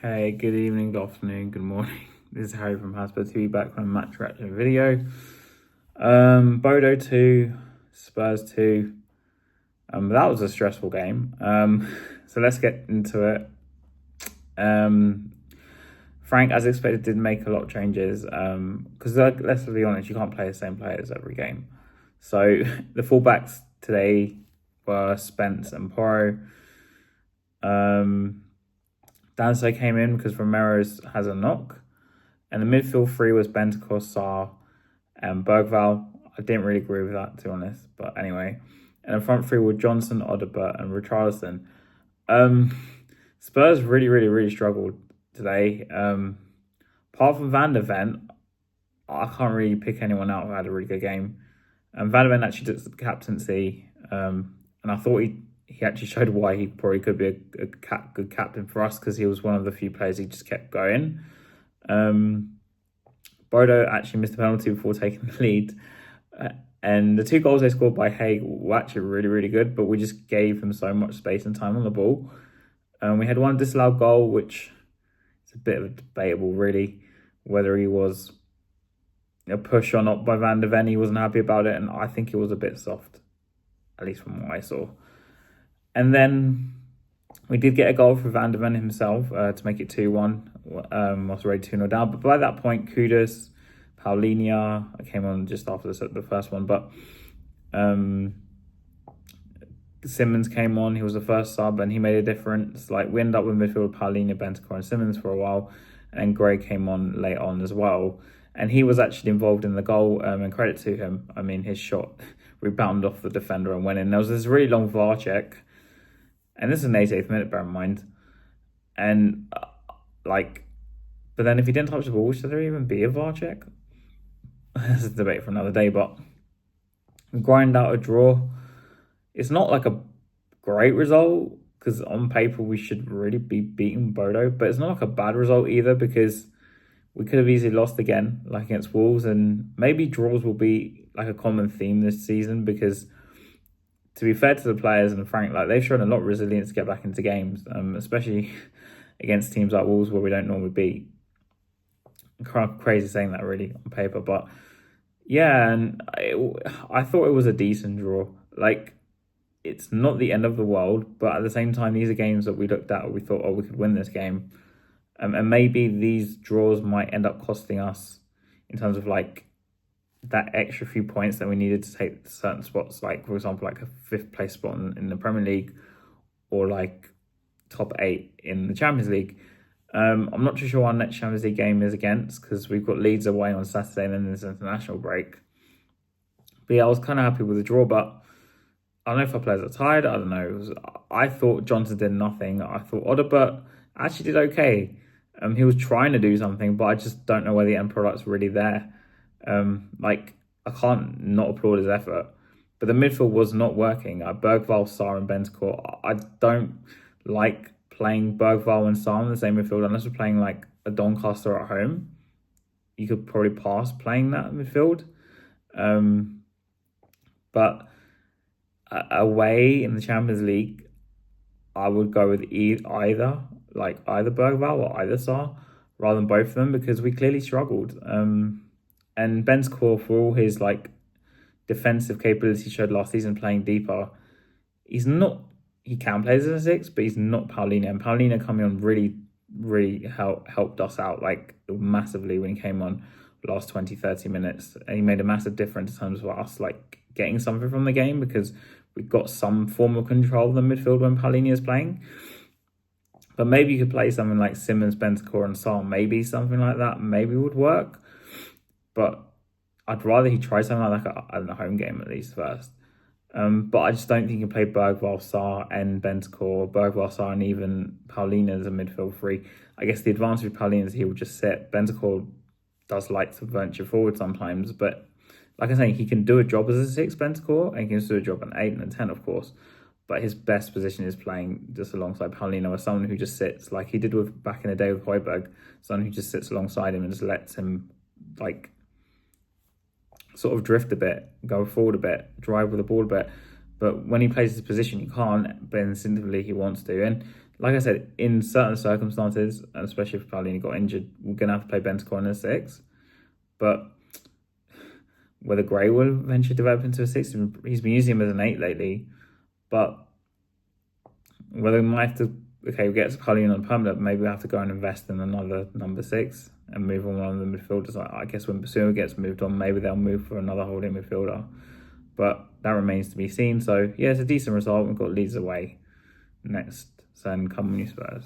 Hey, good evening, good afternoon, good morning. This is Harry from Spurs TV back on a match reaction video. Bodo 2, Spurs 2. That was a stressful game. So let's get into it. Frank, as expected, did make a lot of changes. Because let's be honest, you can't play the same players every game. So the fullbacks today were Spence and Porro. Danso came in because Romero's has a knock. And the midfield three was Bentancur, Sarr, and Bergval. I didn't really agree with that, to be honest. But anyway. And the front three were Johnson, Odegaard, and Richarlison. Spurs really struggled today. Apart from Van der Ven, I can't really pick anyone out who had a really good game. And Van der Ven actually took the captaincy. And I thought he actually showed why he probably could be a good captain for us, because he was one of the few players he just kept going. Bodo actually missed a penalty before taking the lead. And the 2 goals they scored by Haig were actually really good, but we just gave him so much space and time on the ball. We had one disallowed goal, which is a bit of a debatable, really, whether he was a push or not by Van der Ven. He wasn't happy about it, and I think it was a bit soft, at least from what I saw. And then we did get a goal for Van der Ven himself to make it 2-1. Was already 2-0 down. But by that point, Kudus, Paulinho, I came on just after the first one. But Simmons came on. He was the first sub and he made a difference. Like, we ended up with midfield Paulinho, Bentancur and Simmons for a while. And Gray came on late on as well. And he was actually involved in the goal, and credit to him. I mean, his shot rebounded off the defender and went in. There was this really long VAR check. And this is an 88th minute, bear in mind. And, but then if he didn't touch the ball, should there even be a VAR check? That's a debate for another day, but grind out a draw. It's not like a great result, because on paper we should really be beating Bodo, but it's not like a bad result either, because we could have easily lost again, like against Wolves, and maybe draws will be like a common theme this season, because to be fair to the players and Frank, like, they've shown a lot of resilience to get back into games, especially against teams like Wolves where we don't normally beat. Kind of crazy saying that really on paper, but yeah, and I thought it was a decent draw. Like, it's not the end of the world, but at the same time, these are games that we looked at and we thought, oh, we could win this game. And maybe these draws might end up costing us in terms of like that extra few points that we needed to take certain spots, like for example, like a 5th place spot in the Premier League, or like top 8 in the Champions League. I'm not too sure our next Champions League game is against, because we've got Leeds away on Saturday and then there's an international break. But yeah, I was kind of happy with the draw, but I don't know if our players are tired. I don't know. I thought Johnson did nothing. I thought Odegaard actually did okay. He was trying to do something, but I just don't know whether the end product's really there. I can't not applaud his effort. But the midfield was not working. Bergval, Sarr and Bentancur. I don't like playing Bergval and Sarr in the same midfield unless we're playing like a Doncaster at home. You could probably pass playing that midfield. But away in the Champions League, I would go with either Bergval or either Sarr, rather than both of them, because we clearly struggled. And Bentancur, for all his like defensive capability he showed last season playing deeper, he can play as a 6, but he's not Paulinho. And Paulinho coming on really helped us out like massively when he came on last 20-30 minutes. And he made a massive difference in terms of us like getting something from the game, because we've got some form of control of the midfield when Paulinho is playing. But maybe you could play something like Simmons, Bentancur and Sarr. Maybe something like that maybe would work. But I'd rather he try something like that at a home game at least first. But I just don't think you can play Bergval, Sarr and Bentancur, Bergval, Sarr and even Paulinho as a midfield three. I guess the advantage of Paulinho is he will just sit. Bentancur does like to venture forward sometimes, but like I say, he can do a job as a 6, Bentancur, and he can do a job at 8 and 10, of course. But his best position is playing just alongside Paulinho, as someone who just sits, like he did with back in the day with Højbjerg, someone who just sits alongside him and just lets him like sort of drift a bit, go forward a bit, drive with the ball a bit. But when he plays his position, you can't, but instinctively he wants to. And like I said, in certain circumstances, and especially if Paulinho got injured, we're going to have to play Bentancur in a 6. But whether Gray will eventually develop into a 6, he's been using him as an 8 lately. But whether we might have to, we get Paulinho on permanent, maybe we have to go and invest in another number 6 and move on one of the midfielders. I guess when Basuma gets moved on, maybe they'll move for another holding midfielder. But that remains to be seen. So, yeah, it's a decent result. We've got Leeds away next. So, come on, you Spurs.